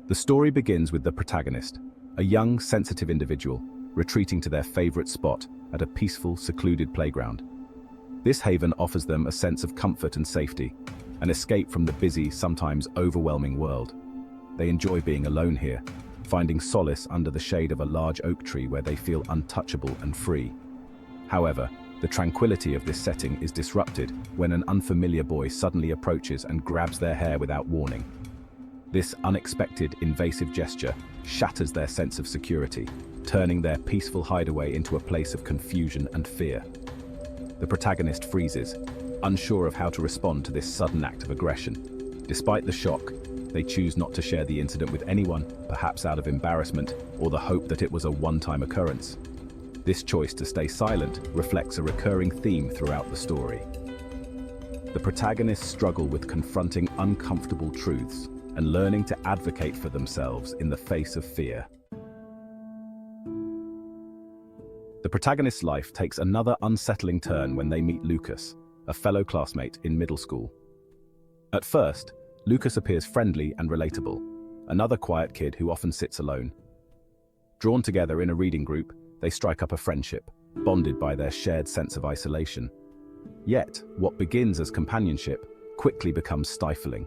The story begins with the protagonist, a young, sensitive individual, retreating to their favorite spot at a peaceful, secluded playground. This haven offers them a sense of comfort and safety, an escape from the busy, sometimes overwhelming world. They enjoy being alone here, finding solace under the shade of a large oak tree where they feel untouchable and free. However, the tranquility of this setting is disrupted when an unfamiliar boy suddenly approaches and grabs their hair without warning. This unexpected, invasive gesture shatters their sense of security, turning their peaceful hideaway into a place of confusion and fear. The protagonist freezes, unsure of how to respond to this sudden act of aggression. Despite the shock, they choose not to share the incident with anyone, perhaps out of embarrassment or the hope that it was a one-time occurrence. This choice to stay silent reflects a recurring theme throughout the story. The protagonists struggle with confronting uncomfortable truths and learning to advocate for themselves in the face of fear. The protagonist's life takes another unsettling turn when they meet Lucas, a fellow classmate in middle school. At first, Lucas appears friendly and relatable, another quiet kid who often sits alone. Drawn together in a reading group, they strike up a friendship, bonded by their shared sense of isolation. Yet, what begins as companionship quickly becomes stifling.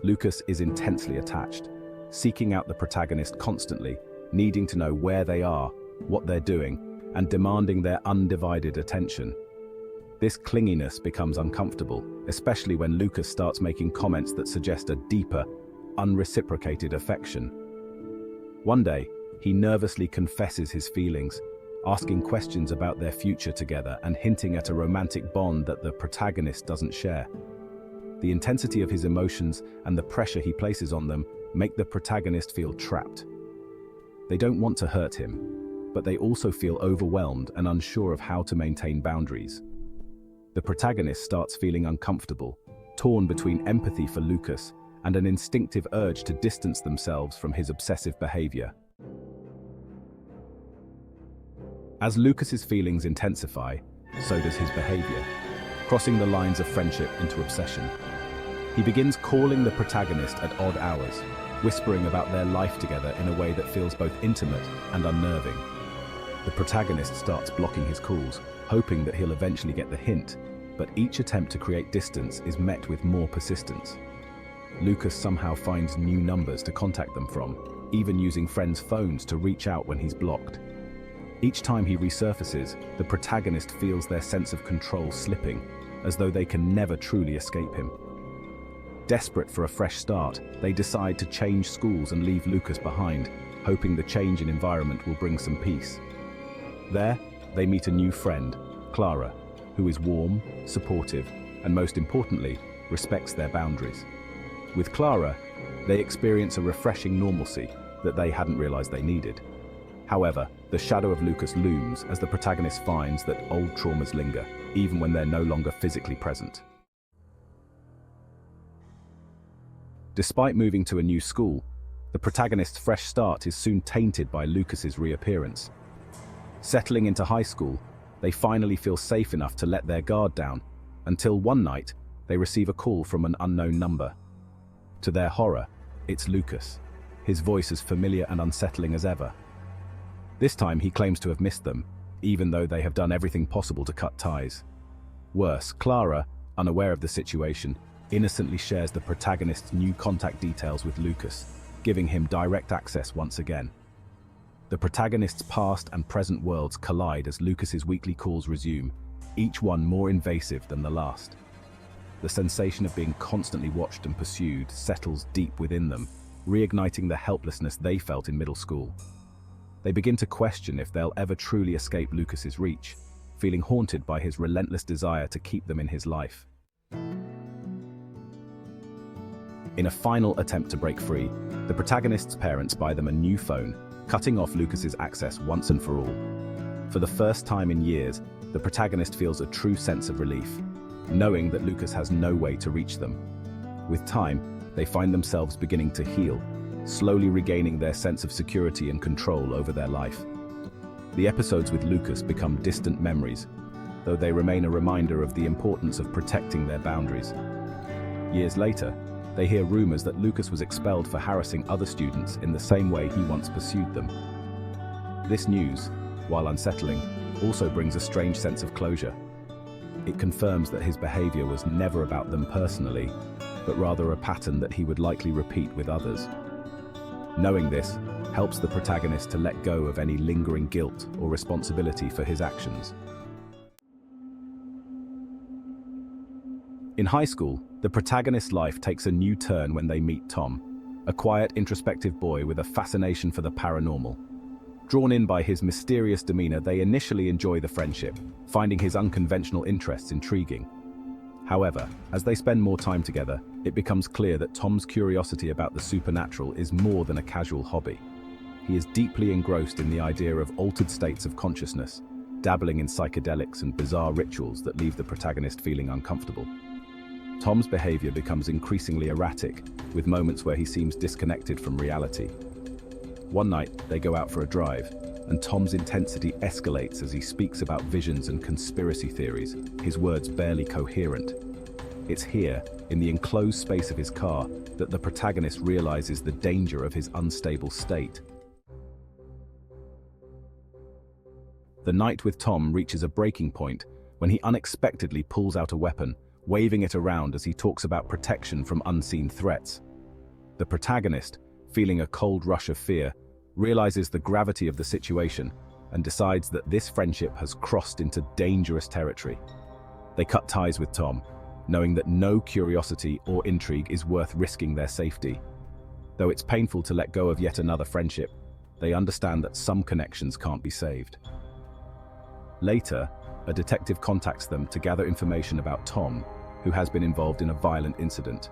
Lucas is intensely attached, seeking out the protagonist constantly, needing to know where they are, what they're doing, and demanding their undivided attention. This clinginess becomes uncomfortable, especially when Lucas starts making comments that suggest a deeper, unreciprocated affection. One day, he nervously confesses his feelings, asking questions about their future together and hinting at a romantic bond that the protagonist doesn't share. The intensity of his emotions and the pressure he places on them make the protagonist feel trapped. They don't want to hurt him, but they also feel overwhelmed and unsure of how to maintain boundaries. The protagonist starts feeling uncomfortable, torn between empathy for Lucas and an instinctive urge to distance themselves from his obsessive behavior. As Lucas's feelings intensify, so does his behavior, crossing the lines of friendship into obsession. He begins calling the protagonist at odd hours, whispering about their life together in a way that feels both intimate and unnerving. The protagonist starts blocking his calls, hoping that he'll eventually get the hint, but each attempt to create distance is met with more persistence. Lucas somehow finds new numbers to contact them from, even using friends' phones to reach out when he's blocked. Each time he resurfaces, the protagonist feels their sense of control slipping, as though they can never truly escape him. Desperate for a fresh start, they decide to change schools and leave Lucas behind, hoping the change in environment will bring some peace. There, they meet a new friend, Clara, who is warm, supportive, and most importantly, respects their boundaries. With Clara, they experience a refreshing normalcy that they hadn't realized they needed. However, the shadow of Lucas looms as the protagonist finds that old traumas linger, even when they're no longer physically present. Despite moving to a new school, the protagonist's fresh start is soon tainted by Lucas's reappearance. Settling into high school, they finally feel safe enough to let their guard down, until one night, they receive a call from an unknown number. To their horror, it's Lucas, his voice as familiar and unsettling as ever. This time he claims to have missed them, even though they have done everything possible to cut ties. Worse, Clara, unaware of the situation, innocently shares the protagonist's new contact details with Lucas, giving him direct access once again. The protagonist's past and present worlds collide as Lucas's weekly calls resume, each one more invasive than the last. The sensation of being constantly watched and pursued settles deep within them, reigniting the helplessness they felt in middle school. They begin to question if they'll ever truly escape Lucas's reach, feeling haunted by his relentless desire to keep them in his life. In a final attempt to break free, the protagonist's parents buy them a new phone, cutting off Lucas's access once and for all. For the first time in years, the protagonist feels a true sense of relief, knowing that Lucas has no way to reach them. With time, they find themselves beginning to heal, slowly regaining their sense of security and control over their life. The episodes with Lucas become distant memories, though they remain a reminder of the importance of protecting their boundaries. Years later, they hear rumors that Lucas was expelled for harassing other students in the same way he once pursued them. This news, while unsettling, also brings a strange sense of closure. It confirms that his behavior was never about them personally, but rather a pattern that he would likely repeat with others. Knowing this helps the protagonist to let go of any lingering guilt or responsibility for his actions. In high school, the protagonist's life takes a new turn when they meet Tom, a quiet, introspective boy with a fascination for the paranormal. Drawn in by his mysterious demeanor, they initially enjoy the friendship, finding his unconventional interests intriguing. However, as they spend more time together, it becomes clear that Tom's curiosity about the supernatural is more than a casual hobby. He is deeply engrossed in the idea of altered states of consciousness, dabbling in psychedelics and bizarre rituals that leave the protagonist feeling uncomfortable. Tom's behavior becomes increasingly erratic, with moments where he seems disconnected from reality. One night, they go out for a drive, and Tom's intensity escalates as he speaks about visions and conspiracy theories, his words barely coherent. It's here, in the enclosed space of his car, that the protagonist realizes the danger of his unstable state. The night with Tom reaches a breaking point when he unexpectedly pulls out a weapon, waving it around as he talks about protection from unseen threats. The protagonist, feeling a cold rush of fear, realizes the gravity of the situation and decides that this friendship has crossed into dangerous territory. They cut ties with Tom, knowing that no curiosity or intrigue is worth risking their safety. Though it's painful to let go of yet another friendship, they understand that some connections can't be saved. Later, a detective contacts them to gather information about Tom, who has been involved in a violent incident.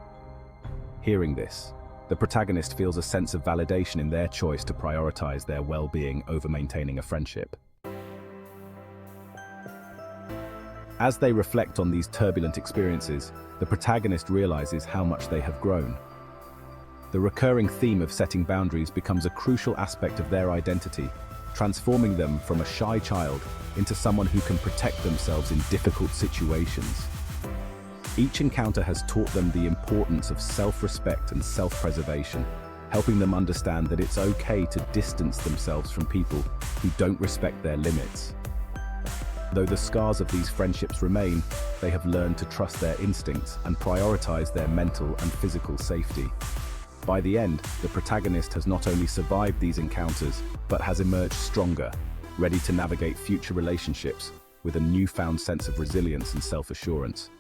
Hearing this, the protagonist feels a sense of validation in their choice to prioritize their well-being over maintaining a friendship. As they reflect on these turbulent experiences, the protagonist realizes how much they have grown. The recurring theme of setting boundaries becomes a crucial aspect of their identity, transforming them from a shy child into someone who can protect themselves in difficult situations. Each encounter has taught them the importance of self-respect and self-preservation, helping them understand that it's okay to distance themselves from people who don't respect their limits. Though the scars of these friendships remain, they have learned to trust their instincts and prioritize their mental and physical safety. By the end, the protagonist has not only survived these encounters, but has emerged stronger, ready to navigate future relationships with a newfound sense of resilience and self-assurance.